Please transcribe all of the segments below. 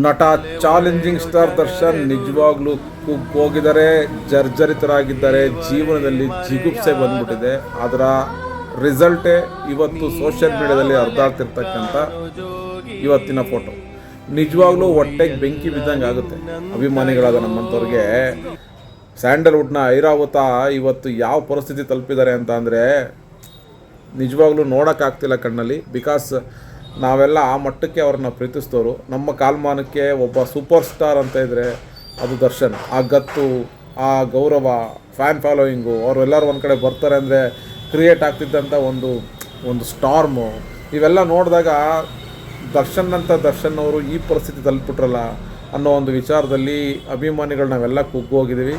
ನಟ challenging star Darshan ನಿಜವಾಗ್ಲೂ ಕುಗ್ಗೋಗಿದ್ದಾರೆ, ಜರ್ಜರಿತರಾಗಿದ್ದಾರೆ. ಜೀವನದಲ್ಲಿ ಜಿಗುಪ್ಸೆ ಬಂದ್ಬಿಟ್ಟಿದೆ. ಅದರ ರಿಸಲ್ಟೇ ಇವತ್ತು ಸೋಷಿಯಲ್ ಮೀಡಿಯಾದಲ್ಲಿ ಹರಿದಾಡ್ತಿರ್ತಕ್ಕಂಥ ಇವತ್ತಿನ ಫೋಟೋ. ನಿಜವಾಗ್ಲೂ ಹೊಟ್ಟೆಗೆ ಬೆಂಕಿ ಬಿದ್ದಂಗೆ ಆಗುತ್ತೆ. ಅಭಿಮಾನಿಗಳಾದ ನಮ್ಮಂಥವ್ರಿಗೆ ಸ್ಯಾಂಡಲ್ವುಡ್ನ ಐರಾವತ ಇವತ್ತು ಯಾವ ಪರಿಸ್ಥಿತಿ ತಲುಪಿದ್ದಾರೆ ಅಂತ ಅಂದರೆ ನಿಜವಾಗ್ಲೂ ನೋಡೋಕ್ಕಾಗ್ತಿಲ್ಲ ಕಣ್ಣಲ್ಲಿ. ಬಿಕಾಸ್ ನಾವೆಲ್ಲ ಆ ಮಟ್ಟಕ್ಕೆ ಅವ್ರನ್ನ ಪ್ರೀತಿಸಿದವರು. ನಮ್ಮ ಕಾಲಮಾನಕ್ಕೆ ಒಬ್ಬ ಸೂಪರ್ ಸ್ಟಾರ್ ಅಂತ ಇದ್ದರೆ ಅದು ದರ್ಶನ್. ಆ ಗತ್ತು, ಆ ಗೌರವ, ಫ್ಯಾನ್ ಫಾಲೋಯಿಂಗು, ಅವರೆಲ್ಲರೂ ಒಂದು ಕಡೆ ಬರ್ತಾರೆ ಅಂದರೆ ಕ್ರಿಯೇಟ್ ಆಗ್ತಿದ್ದಂಥ ಒಂದು ಸ್ಟಾರ್ಮು, ಇವೆಲ್ಲ ನೋಡಿದಾಗ ದರ್ಶನ್ ಅವರು ಈ ಪರಿಸ್ಥಿತಿ ತಲುಪಿಟ್ರಲ್ಲ ಅನ್ನೋ ಒಂದು ವಿಚಾರದಲ್ಲಿ ಅಭಿಮಾನಿಗಳು ನಾವೆಲ್ಲ ಕುಗ್ಗೋಗಿದ್ದೀವಿ.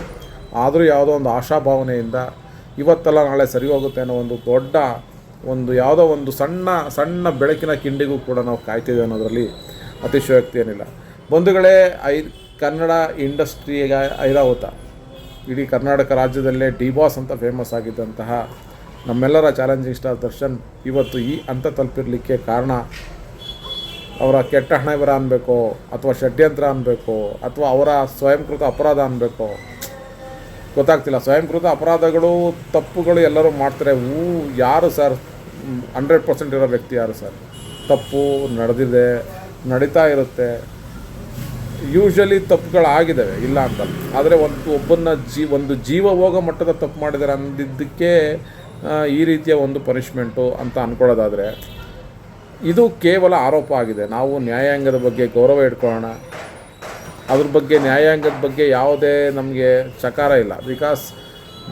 ಆದರೂ ಯಾವುದೋ ಒಂದು ಆಶಾಭಾವನೆಯಿಂದ ಇವತ್ತೆಲ್ಲ ನಾಳೆ ಸರಿ ಹೋಗುತ್ತೆ ಅನ್ನೋ ಒಂದು ದೊಡ್ಡ ಯಾವುದೋ ಒಂದು ಸಣ್ಣ ಬೆಳಕಿನ ಕಿಂಡಿಗೂ ಕೂಡ ನಾವು ಕಾಯ್ತಿದ್ದೇವೆ ಅನ್ನೋದರಲ್ಲಿ ಅತಿಶಯೋಕ್ತಿ ಏನಿಲ್ಲ. ಬಂಧುಗಳೇ, ಕನ್ನಡ ಇಂಡಸ್ಟ್ರಿಗೆ ಐರಾವತ, ಇಡೀ ಕರ್ನಾಟಕ ರಾಜ್ಯದಲ್ಲೇ ಡಿ ಬಾಸ್ ಅಂತ ಫೇಮಸ್ ಆಗಿದ್ದಂತಹ ನಮ್ಮೆಲ್ಲರ ಚಾಲೆಂಜಿಂಗ್ ಸ್ಟಾರ್ ದರ್ಶನ್ ಇವತ್ತು ಈ ಹಂತ ತಲುಪಿರಲಿಕ್ಕೆ ಕಾರಣ ಅವರ ಕೆಟ್ಟ ಹಣೆ ಬರ ಅನ್ಬೇಕೋ ಅಥವಾ ಷಡ್ಯಂತ್ರ ಅನ್ಬೇಕೋ ಅಥವಾ ಅವರ ಸ್ವಯಂಕೃತ ಅಪರಾಧ ಅನ್ಬೇಕೋ ಗೊತ್ತಾಗ್ತಿಲ್ಲ. ಸ್ವಯಂಕೃತ ಅಪರಾಧಗಳು, ತಪ್ಪುಗಳು ಎಲ್ಲರೂ ಮಾಡ್ತಾರೆ. ಯಾರು ಸರ್ 100% ಇರೋ ವ್ಯಕ್ತಿ ಯಾರು ಸರ್? ತಪ್ಪು ನಡೆದಿದೆ, ನಡೀತಾ ಇರುತ್ತೆ. ಯೂಶ್ವಲಿ ತಪ್ಪುಗಳಾಗಿದ್ದಾವೆ, ಇಲ್ಲ ಅಂತಲ್ಲ. ಆದರೆ ಒಂದು ಜೀವ ಹೋಗೋ ಮಟ್ಟದ ತಪ್ಪು ಮಾಡಿದ್ದಾರೆ ಅಂದಿದ್ದಕ್ಕೆ ಈ ರೀತಿಯ ಒಂದು ಪನಿಷ್ಮೆಂಟು ಅಂತ ಅಂದ್ಕೊಳ್ಳೋದಾದರೆ ಇದು ಕೇವಲ ಆರೋಪ ಆಗಿದೆ. ನಾವು ನ್ಯಾಯಾಂಗದ ಬಗ್ಗೆ ಗೌರವ ಇಟ್ಕೊಳ್ಳೋಣ. ಅದ್ರ ಬಗ್ಗೆ ನ್ಯಾಯಾಂಗದ ಬಗ್ಗೆ ಯಾವುದೇ ನಮಗೆ ಚಕಾರ ಇಲ್ಲ. ಬಿಕಾಸ್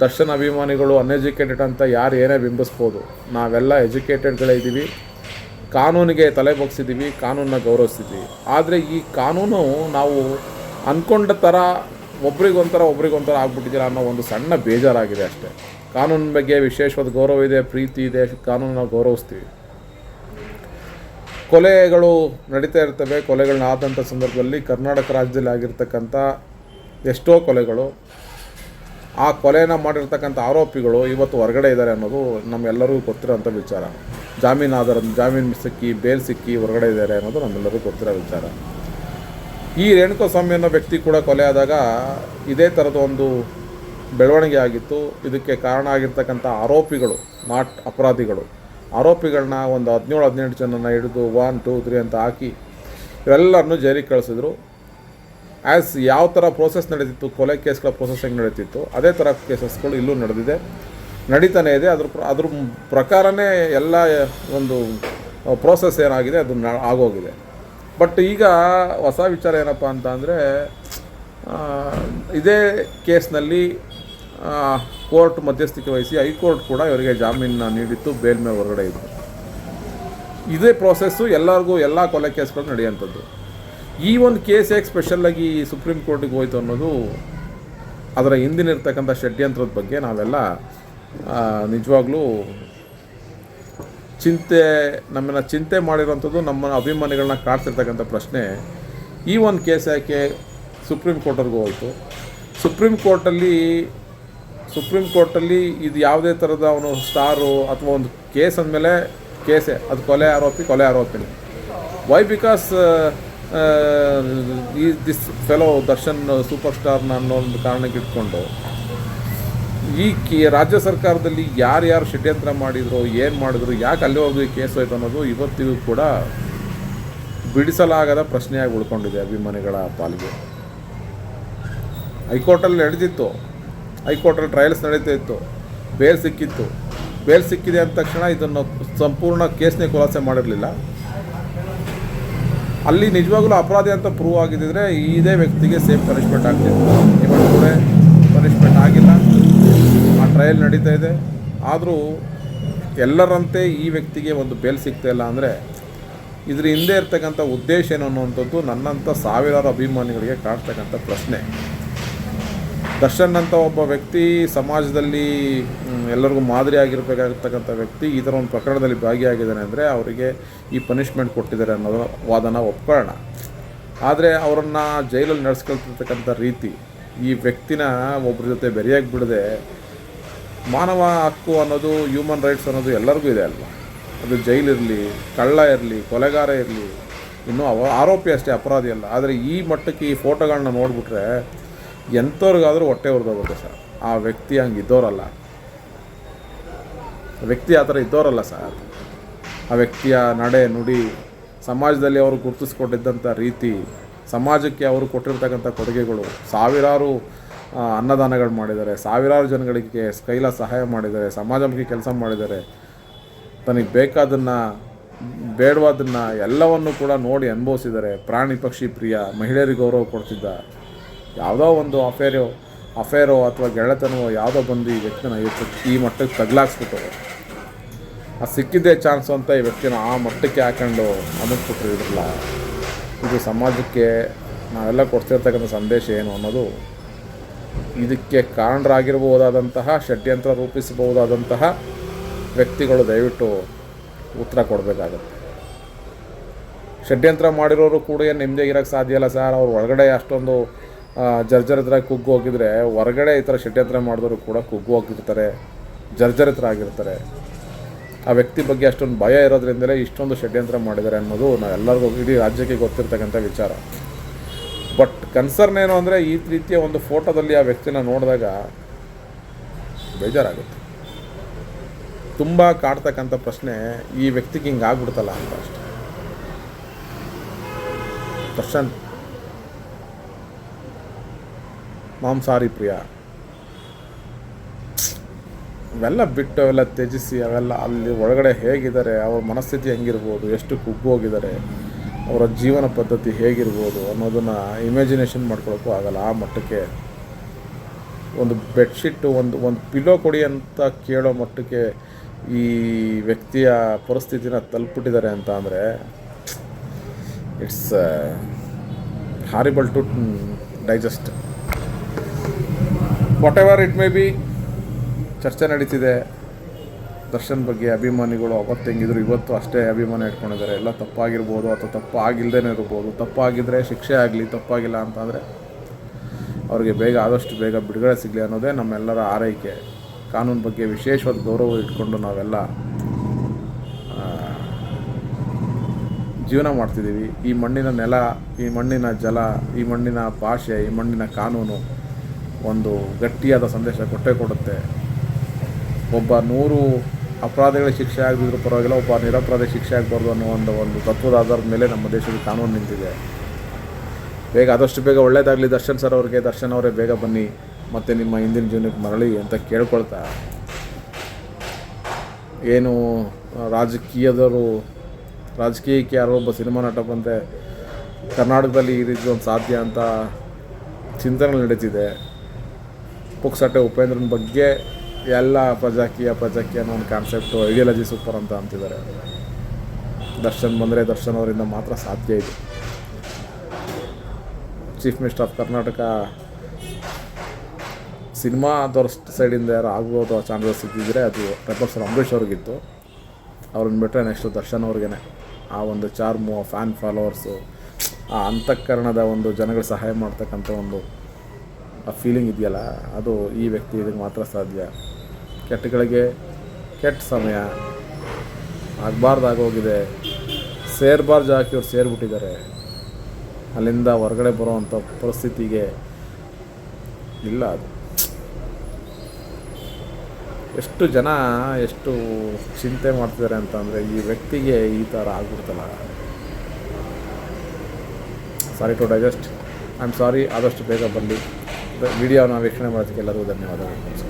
ದರ್ಶನ್ ಅಭಿಮಾನಿಗಳು ಅನ್ಎಜುಕೇಟೆಡ್ ಅಂತ ಯಾರು ಏನೇ ಬಿಂಬಿಸ್ಬೋದು. ನಾವೆಲ್ಲ ಎಜುಕೇಟೆಡ್ಗಳೇ ಇದ್ದೀವಿ, ಕಾನೂನಿಗೆ ತಲೆ ಬಗ್ಸಿದ್ದೀವಿ, ಕಾನೂನನ್ನ ಗೌರವಿಸ್ತಿದ್ದೀವಿ. ಆದರೆ ಈ ಕಾನೂನು ನಾವು ಅಂದ್ಕೊಂಡ ಥರ ಒಬ್ರಿಗೊಂಥರ ಆಗ್ಬಿಟ್ಟಿದ್ದೀರ ಅನ್ನೋ ಒಂದು ಸಣ್ಣ ಬೇಜಾರಾಗಿದೆ ಅಷ್ಟೇ. ಕಾನೂನಿನ ಬಗ್ಗೆ ವಿಶೇಷವಾದ ಗೌರವ ಇದೆ, ಪ್ರೀತಿ ಇದೆ, ಕಾನೂನನ್ನ ಗೌರವಿಸ್ತೀವಿ. ಕೊಲೆಗಳು ನಡೀತಾ ಇರ್ತವೆ. ಕೊಲೆಗಳನ್ನ ಆದಂಥ ಸಂದರ್ಭದಲ್ಲಿ ಕರ್ನಾಟಕ ರಾಜ್ಯದಲ್ಲಿ ಆಗಿರ್ತಕ್ಕಂಥ ಎಷ್ಟೋ ಕೊಲೆಗಳು, ಆ ಕೊಲೆನ ಮಾಡಿರ್ತಕ್ಕಂಥ ಆರೋಪಿಗಳು ಇವತ್ತು ಹೊರಗಡೆ ಇದ್ದಾರೆ ಅನ್ನೋದು ನಮ್ಮೆಲ್ಲರಿಗೂ ಗೊತ್ತಿರೋಂಥ ವಿಚಾರ. ಜಾಮೀನು ಸಿಕ್ಕಿ, ಬೇಲ್ ಸಿಕ್ಕಿ ಹೊರಗಡೆ ಇದ್ದಾರೆ ಅನ್ನೋದು ನಮ್ಮೆಲ್ಲರಿಗೂ ಗೊತ್ತಿರೋ ವಿಚಾರ. ಈ ರೇಣುಕಾಸ್ವಾಮಿ ಅನ್ನೋ ವ್ಯಕ್ತಿ ಕೂಡ ಕೊಲೆ ಆದಾಗ ಇದೇ ಥರದ ಒಂದು ಬೆಳವಣಿಗೆ ಆಗಿತ್ತು. ಇದಕ್ಕೆ ಕಾರಣ ಆಗಿರ್ತಕ್ಕಂಥ ಆರೋಪಿಗಳು, ನಾಟ್ ಅಪರಾಧಿಗಳು, ಆರೋಪಿಗಳನ್ನ ಒಂದು 17-18 ಜನನ ಹಿಡಿದು 1, 2, 3 ಅಂತ ಹಾಕಿ ಇವೆಲ್ಲರನ್ನೂ ಜೈಲಿಗೆ ಕಳಿಸಿದ್ರು. ಯಾವ ಥರ ಪ್ರೋಸೆಸ್ ನಡೀತಿತ್ತು, ಕೊಲೆ ಕೇಸ್ಗಳ ಪ್ರೋಸೆಸ್ ಹೆಂಗೆ ನಡೀತಿತ್ತು, ಅದೇ ಥರ ಕೇಸಸ್ಗಳು ಇಲ್ಲೂ ನಡೀತಾನೇ ಇದೆ. ಅದ್ರ ಪ್ರಕಾರನೇ ಎಲ್ಲ ಒಂದು ಪ್ರೋಸೆಸ್ ಏನಾಗಿದೆ ಅದು ಆಗೋಗಿದೆ. ಬಟ್ ಈಗ ಹೊಸ ವಿಚಾರ ಏನಪ್ಪ ಅಂತ ಅಂದರೆ ಇದೇ ಕೇಸ್ನಲ್ಲಿ ಕೋರ್ಟ್ ಮಧ್ಯಸ್ಥಿಕೆ ವಹಿಸಿ ಹೈಕೋರ್ಟ್ ಕೂಡ ಇವರಿಗೆ ಜಾಮೀನನ್ನ ನೀಡಿತ್ತು, ಬೇಲ್ ಮೇಲೆ ಹೊರಗಡೆ ಇದ್ದರು. ಇದೇ ಪ್ರೋಸೆಸ್ಸು ಎಲ್ಲ ಕೊಲೆ ಕೇಸ್ಗಳು ನಡೆಯುವಂಥದ್ದು. ಈ ಒಂದು ಕೇಸ್ ಯಾಕೆ ಸ್ಪೆಷಲ್ಲಾಗಿ ಸುಪ್ರೀಂ ಕೋರ್ಟಿಗೆ ಹೋಯಿತು ಅನ್ನೋದು, ಅದರ ಹಿಂದಿನಿರ್ತಕ್ಕಂಥ ಷಡ್ಯಂತ್ರದ ಬಗ್ಗೆ ನಾವೆಲ್ಲ ನಿಜವಾಗ್ಲೂ ನಮ್ಮನ್ನು ಚಿಂತೆ ಮಾಡಿರೋಂಥದ್ದು. ನಮ್ಮ ಅಭಿಮಾನಿಗಳನ್ನ ಕಾಡ್ತಿರ್ತಕ್ಕಂಥ ಪ್ರಶ್ನೆ, ಈ ಒಂದು ಕೇಸ್ ಯಾಕೆ ಸುಪ್ರೀಂ ಕೋರ್ಟ್ವರೆಗೂ ಹೋಯಿತು? ಸುಪ್ರೀಂ ಕೋರ್ಟಲ್ಲಿ ಇದು ಯಾವುದೇ ಥರದ ಅವನು ಸ್ಟಾರು ಅಥವಾ ಒಂದು ಕೇಸ್ ಅಂದಮೇಲೆ ಕೇಸೇ, ಅದು ಕೊಲೆ ಆರೋಪಿನಿ. Why? Because this fellow Darshan super ಸ್ಟಾರ್ನ ಅನ್ನೋ ಒಂದು ಕಾರಣಕ್ಕೆ ಇಟ್ಕೊಂಡು ಈ ರಾಜ್ಯ ಸರ್ಕಾರದಲ್ಲಿ ಯಾರ್ಯಾರು ಷಡ್ಯಂತ್ರ ಮಾಡಿದ್ರು, ಏನು ಮಾಡಿದ್ರು, ಯಾಕೆ ಅಲ್ಲಿವರೆಗೂ ಈ ಕೇಸ್ ಹೋಯ್ತು ಅನ್ನೋದು ಇವತ್ತಿಗೂ ಕೂಡ ಬಿಡಿಸಲಾಗದ ಪ್ರಶ್ನೆಯಾಗಿ ಉಳ್ಕೊಂಡಿದೆ ಅಭಿಮಾನಿಗಳ ಪಾಲಿಗೆ. ಹೈಕೋರ್ಟಲ್ಲಿ ನಡೆದಿತ್ತು, ಹೈಕೋರ್ಟಲ್ಲಿ ಟ್ರಯಲ್ಸ್ ನಡೀತಾ ಇತ್ತು, ಬೇಲ್ ಸಿಕ್ಕಿದೆ ಅಂದ ತಕ್ಷಣ ಇದನ್ನು ಸಂಪೂರ್ಣ ಕೇಸ್ನೇ ಖುಲಾಸೆ ಮಾಡಿರಲಿಲ್ಲ. ಅಲ್ಲಿ ನಿಜವಾಗ್ಲೂ ಅಪರಾಧಿ ಅಂತ ಪ್ರೂವ್ ಆಗಿದ್ದರೆ ಇದೇ ವ್ಯಕ್ತಿಗೆ ಸೇಮ್ ಪನಿಷ್ಮೆಂಟ್ ಆಗ್ತಿತ್ತು. ಇವಾಗ ಕೂಡ ಪನಿಷ್ಮೆಂಟ್ ಆಗಿಲ್ಲ, ಆ ಟ್ರಯಲ್ ನಡೀತಾ ಇದೆ. ಆದರೂ ಎಲ್ಲರಂತೆ ಈ ವ್ಯಕ್ತಿಗೆ ಒಂದು ಬೇಲ್ ಸಿಗ್ತಾ ಇಲ್ಲ ಅಂದರೆ ಇದ್ರ ಹಿಂದೆ ಇರ್ತಕ್ಕಂಥ ಉದ್ದೇಶ ಏನು ಅನ್ನುವಂಥದ್ದು ನನ್ನಂಥ ಸಾವಿರಾರು ಅಭಿಮಾನಿಗಳಿಗೆ ಕಾಡ್ತಕ್ಕಂಥ ಪ್ರಶ್ನೆ. ದರ್ಶನ್ ಅಂತ ಒಬ್ಬ ವ್ಯಕ್ತಿ ಸಮಾಜದಲ್ಲಿ ಎಲ್ಲರಿಗೂ ಮಾದರಿಯಾಗಿರಬೇಕಾಗಿರ್ತಕ್ಕಂಥ ವ್ಯಕ್ತಿ ಈ ಥರ ಒಂದು ಪ್ರಕರಣದಲ್ಲಿ ಭಾಗಿಯಾಗಿದ್ದಾನೆ ಅಂದರೆ ಅವರಿಗೆ ಈ ಪನಿಷ್ಮೆಂಟ್ ಕೊಟ್ಟಿದ್ದಾರೆ ಅನ್ನೋದು ವಾದನ ಒಪ್ಕೊಳ್ಳೋಣ. ಆದರೆ ಅವರನ್ನು ಜೈಲಲ್ಲಿ ನಡೆಸ್ಕೊಳ್ತಿರ್ತಕ್ಕಂಥ ರೀತಿ, ಈ ವ್ಯಕ್ತಿನ ಒಬ್ಬರ ಜೊತೆ ಬೆರೆಯಾಗಿ ಬಿಡದೆ, ಮಾನವ ಹಕ್ಕು ಅನ್ನೋದು, ಹ್ಯೂಮನ್ ರೈಟ್ಸ್ ಅನ್ನೋದು ಎಲ್ಲರಿಗೂ ಇದೆ ಅಲ್ವಾ? ಅದು ಜೈಲಿರಲಿ, ಕಳ್ಳ ಇರಲಿ, ಕೊಲೆಗಾರ ಇರಲಿ, ಇನ್ನೂ ಆರೋಪಿ ಅಷ್ಟೇ, ಅಪರಾಧಿ ಅಲ್ಲ. ಆದರೆ ಈ ಮಟ್ಟಕ್ಕೆ ಈ ಫೋಟೋಗಳನ್ನ ನೋಡಿಬಿಟ್ರೆ ಎಂಥವ್ರಿಗಾದರೂ ಹೊಟ್ಟೆ ಉರಿದೋಗುತ್ತೆ ಸರ್. ಆ ವ್ಯಕ್ತಿ ಹಂಗೆ ಇದ್ದೋರಲ್ಲ, ವ್ಯಕ್ತಿ ಆ ಥರ ಇದ್ದೋರಲ್ಲ ಸರ್. ಆ ವ್ಯಕ್ತಿಯ ನಡೆ ನುಡಿ, ಸಮಾಜದಲ್ಲಿ ಅವರು ಗುರುತಿಸ್ಕೊಟ್ಟಿದ್ದಂಥ ರೀತಿ, ಸಮಾಜಕ್ಕೆ ಅವರು ಕೊಟ್ಟಿರ್ತಕ್ಕಂಥ ಕೊಡುಗೆಗಳು, ಸಾವಿರಾರು ಅನ್ನದಾನಗಳು ಮಾಡಿದ್ದಾರೆ, ಸಾವಿರಾರು ಜನಗಳಿಗೆ ಕೈಲ ಸಹಾಯ ಮಾಡಿದ್ದಾರೆ, ಸಮಾಜಮುಖಿ ಕೆಲಸ ಮಾಡಿದ್ದಾರೆ, ತನಗೆ ಬೇಕಾದನ್ನು ಬೇಡವಾದನ್ನು ಎಲ್ಲವನ್ನು ಕೂಡ ನೋಡಿ ಅನುಭವಿಸಿದ್ದಾರೆ. ಪ್ರಾಣಿ ಪಕ್ಷಿ ಪ್ರಿಯ, ಮಹಿಳೆಯರಿಗೆ ಗೌರವ ಕೊಡ್ತಿದ್ದ. ಯಾವುದೋ ಒಂದು ಅಫೇರೋ ಅಥವಾ ಗೆಳೆತನವೋ ಯಾವುದೋ ಬಂದು ಈ ವ್ಯಕ್ತಿನ ಈ ಮಟ್ಟಕ್ಕೆ ತಗ್ಲಾಕ್ಸ್ಬಿಟ್ಟು ಅದು ಸಿಕ್ಕಿದ್ದೇ ಚಾನ್ಸು ಅಂತ ಈ ವ್ಯಕ್ತಿನ ಆ ಮಟ್ಟಕ್ಕೆ ಹಾಕೊಂಡು ಅನುಸ್ಬಿಟ್ರು. ಇದ್ರಲ್ಲ, ಇದು ಸಮಾಜಕ್ಕೆ ನಾವೆಲ್ಲ ಕೊಡ್ತಿರ್ತಕ್ಕಂಥ ಸಂದೇಶ ಏನು ಅನ್ನೋದು, ಇದಕ್ಕೆ ಕಾರಣರಾಗಿರ್ಬೋದಾದಂತಹ, ಷಡ್ಯಂತ್ರ ರೂಪಿಸಬಹುದಾದಂತಹ ವ್ಯಕ್ತಿಗಳು ದಯವಿಟ್ಟು ಉತ್ತರ ಕೊಡಬೇಕಾಗತ್ತೆ. ಷಡ್ಯಂತ್ರ ಮಾಡಿರೋರು ಕೂಡ ಏನು ನೆಮ್ಮದಿಯಾಗಿರೋಕ್ಕೆ ಸಾಧ್ಯ ಇಲ್ಲ ಸರ್. ಅವ್ರು ಒಳಗಡೆ ಅಷ್ಟೊಂದು ಜರ್ಜರಿತರಾಗಿ ಕುಗ್ಗು ಹೋಗಿದ್ರೆ, ಹೊರಗಡೆ ಈ ಥರ ಷಡ್ಯಂತ್ರ ಮಾಡಿದವರು ಕೂಡ ಕುಗ್ಗು ಹೋಗಿರ್ತಾರೆ, ಜರ್ಜರಿತರಾಗಿರ್ತಾರೆ. ಆ ವ್ಯಕ್ತಿ ಬಗ್ಗೆ ಅಷ್ಟೊಂದು ಭಯ ಇರೋದ್ರಿಂದಲೇ ಇಷ್ಟೊಂದು ಷಡ್ಯಂತ್ರ ಮಾಡಿದ್ದಾರೆ ಅನ್ನೋದು ನಾವೆಲ್ಲರಿಗೂ, ಇಡೀ ರಾಜ್ಯಕ್ಕೆ ಗೊತ್ತಿರ್ತಕ್ಕಂಥ ವಿಚಾರ. ಬಟ್ ಕನ್ಸರ್ನ್ ಏನು ಅಂದರೆ, ಈ ರೀತಿಯ ಒಂದು ಫೋಟೋದಲ್ಲಿ ಆ ವ್ಯಕ್ತಿನ ನೋಡಿದಾಗ ಬೇಜಾರಾಗುತ್ತೆ. ತುಂಬ ಕಾಡ್ತಕ್ಕಂಥ ಪ್ರಶ್ನೆ, ಈ ವ್ಯಕ್ತಿಗೆ ಹಿಂಗೆ ಆಗ್ಬಿಡ್ತಲ್ಲ ಅಂತ ಅಷ್ಟೆ. ದರ್ಶನ್ ಮಾಂಸಾಹಾರಿ ಪ್ರಿಯ, ಅವೆಲ್ಲ ಬಿಟ್ಟು ಅವೆಲ್ಲ ತ್ಯಜಿಸಿ, ಅವೆಲ್ಲ ಅಲ್ಲಿ ಒಳಗಡೆ ಹೇಗಿದ್ದಾರೆ, ಅವ್ರ ಮನಸ್ಥಿತಿ ಹೆಂಗಿರ್ಬೋದು, ಎಷ್ಟು ಕುಗ್ಗು ಹೋಗಿದ್ದಾರೆ, ಅವರ ಜೀವನ ಪದ್ಧತಿ ಹೇಗಿರ್ಬೋದು ಅನ್ನೋದನ್ನು ಇಮ್ಯಾಜಿನೇಷನ್ ಮಾಡ್ಕೊಳ್ಳೋಕ್ಕೂ ಆಗಲ್ಲ. ಆ ಮಟ್ಟಕ್ಕೆ ಒಂದು ಬೆಡ್ಶೀಟು, ಒಂದು ಪಿಲೋ ಕೊಡಿ ಅಂತ ಕೇಳೋ ಮಟ್ಟಕ್ಕೆ ಈ ವ್ಯಕ್ತಿಯ ಪರಿಸ್ಥಿತಿನ ತಲುಪಿಟ್ಟಿದ್ದಾರೆ ಅಂತ ಅಂದರೆ, it's horrible to digest. Whatever it may be, ಚರ್ಚೆ ನಡೀತಿದೆ ದರ್ಶನ್ ಬಗ್ಗೆ. ಅಭಿಮಾನಿಗಳು ಅವತ್ತು ಹೆಂಗಿದ್ರು ಇವತ್ತು ಅಷ್ಟೇ ಅಭಿಮಾನ ಇಟ್ಕೊಂಡಿದ್ದಾರೆ. ಎಲ್ಲ ತಪ್ಪಾಗಿರ್ಬೋದು ಅಥವಾ ತಪ್ಪಾಗಿಲ್ಲದೇ ಇರ್ಬೋದು. ತಪ್ಪಾಗಿದ್ದರೆ ಶಿಕ್ಷೆ ಆಗಲಿ, ತಪ್ಪಾಗಿಲ್ಲ ಅಂತಂದರೆ ಅವ್ರಿಗೆ ಆದಷ್ಟು ಬೇಗ ಬಿಡುಗಡೆ ಸಿಗಲಿ ಅನ್ನೋದೇ ನಮ್ಮೆಲ್ಲರ ಆರೈಕೆ. ಕಾನೂನು ಬಗ್ಗೆ ವಿಶೇಷವಾದ ಗೌರವ ಇಟ್ಕೊಂಡು ನಾವೆಲ್ಲ ಜೀವನ ಮಾಡ್ತಿದ್ದೀವಿ. ಈ ಮಣ್ಣಿನ ನೆಲ, ಈ ಮಣ್ಣಿನ ಜಲ, ಈ ಮಣ್ಣಿನ ಭಾಷೆ, ಈ ಮಣ್ಣಿನ ಕಾನೂನು ಒಂದು ಗಟ್ಟಿಯಾದ ಸಂದೇಶ ಕೊಟ್ಟೇ ಕೊಡುತ್ತೆ. ಒಬ್ಬ 100 ಅಪರಾಧಿಗಳಿಗೆ ಶಿಕ್ಷೆ ಆಗದಿದ್ರೂ ಪರವಾಗಿಲ್ಲ, ಒಬ್ಬ ನಿರಪರಾಧಿ ಶಿಕ್ಷೆ ಆಗಬಾರ್ದು ಅನ್ನೋ ಒಂದು ತತ್ವದ ಆಧಾರದ ಮೇಲೆ ನಮ್ಮ ದೇಶದ ಕಾನೂನು ನಿಂತಿದೆ. ಆದಷ್ಟು ಬೇಗ ಒಳ್ಳೆಯದಾಗಲಿ ದರ್ಶನ್ ಸರ್ ಅವ್ರಿಗೆ. ದರ್ಶನ್ ಅವರೇ ಬೇಗ ಬನ್ನಿ, ಮತ್ತು ನಿಮ್ಮ ಹಿಂದಿನ ಜೀವನಕ್ಕೆ ಮರಳಿ ಅಂತ ಕೇಳ್ಕೊಳ್ತಾ, ಏನು ರಾಜಕೀಯಕ್ಕೆ ಯಾರೋ ಒಬ್ಬ ಸಿನಿಮಾ ನಟ ಬಂದರೆ ಕರ್ನಾಟಕದಲ್ಲಿ ಈ ರೀತಿ ಒಂದು ಸಾಧ್ಯ ಅಂತ ಚಿಂತನೆ ನಡೀತಿದೆ. ಪುಕ್ಸಟ್ಟೆ ಉಪೇಂದ್ರನ ಬಗ್ಗೆ ಎಲ್ಲ ಪ್ರಜಾಕೀಯ ಅನ್ನೋ ಒಂದು ಕಾನ್ಸೆಪ್ಟು, ಐಡಿಯಾಲಜಿ ಸೂಪರ್ ಅಂತ ಅಂತಿದ್ದಾರೆ. ದರ್ಶನ್ ಬಂದರೆ ದರ್ಶನ್ ಅವರಿಂದ ಮಾತ್ರ ಸಾಧ್ಯ ಇದೆ. ಚೀಫ್ ಮಿನಿಸ್ಟರ್ ಆಫ್ ಕರ್ನಾಟಕ ಸಿನಿಮಾದವ್ರ ಸೈಡಿಂದ ಯಾರು ಆಗ್ಬೋದು ಚಾನ್ಸಸ್ ಇದ್ದಿದ್ರೆ ಅದು ರೆಬಲ್ ಸರ್ ಅಂಬರೀಷ್ ಅವ್ರಿಗಿತ್ತು. ಅವ್ರನ್ನ ಬಿಟ್ಟರೆ ನೆಕ್ಸ್ಟು ದರ್ಶನ್ ಅವ್ರಿಗೇ ಆ ಒಂದು ಚಾರ್ಮು, ಫ್ಯಾನ್ ಫಾಲೋವರ್ಸು, ಆ ಅಂತಃಕರಣದ ಒಂದು ಜನಗಳು ಸಹಾಯ ಮಾಡ್ತಕ್ಕಂಥ ಒಂದು ಆ ಫೀಲಿಂಗ್ ಇದೆಯಲ್ಲ, ಅದು ಈ ವ್ಯಕ್ತಿ ಇದಕ್ಕೆ ಮಾತ್ರ ಸಾಧ್ಯ. ಕೆಟ್ಟಗಳಿಗೆ ಕೆಟ್ಟ ಸಮಯ, ಆಗಬಾರ್ದಾಗೋಗಿದೆ, ಸೇರಬಾರ್ದು ಜಾಗಕ್ಕೆ ಅವ್ರು ಸೇರಿಬಿಟ್ಟಿದ್ದಾರೆ. ಅಲ್ಲಿಂದ ಹೊರಗಡೆ ಬರೋವಂಥ ಪರಿಸ್ಥಿತಿಗೆ ಇಲ್ಲ. ಅದು ಎಷ್ಟು ಜನ ಎಷ್ಟು ಚಿಂತೆ ಮಾಡ್ತಿದ್ದಾರೆ ಅಂತಂದರೆ, ಈ ವ್ಯಕ್ತಿಗೆ ಈ ಥರ ಆಗ್ಬಿಡ್ತಲ್ಲ. Sorry to digest, I am sorry. ಆದಷ್ಟು ಬೇಗ ಬರಲಿ. ವಿಡಿಯೋನ ವೀಕ್ಷಣೆ ಮಾಡೋದಕ್ಕೆ ಎಲ್ಲರಿಗೂ ಧನ್ಯವಾದಗಳು.